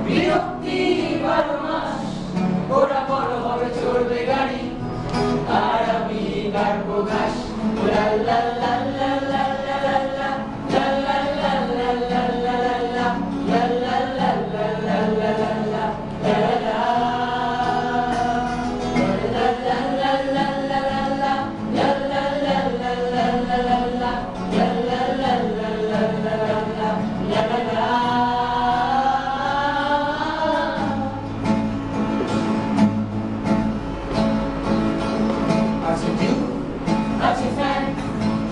বিরক্তি 12 মাস, ওরা বড় হবে চড়বে গাড়ি, আর আমি কাটবো ঘাস। লা লা লা লা লা লা লা লা, লা লা লা লা লা লা লা লা, লা লা লা লা লা লা লা লা, লা লা লা।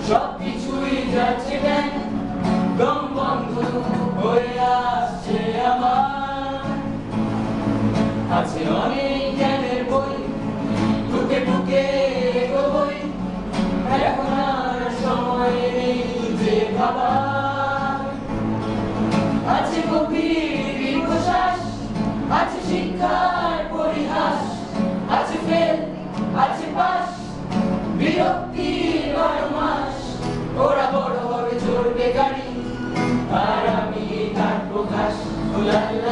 সবকিছুই যাচ্ছে ব্যাং, দম বন্ধ হয়ে আসছে আমার। আছে অনেক জ্ঞানের বই, টুকে টুকে এগোবই, এখন আর সময় নেই যে ভাবার। আছে গভীর দীর্ঘশ্বাস, আছে শিক্ষার পরিহাস, আছে ফেল, আছে পাস, বিরক্তি 12 মাস, ওরা বড় হবে চড়বে গাড়ি, আর আমি কাটবো ঘাস। লা লা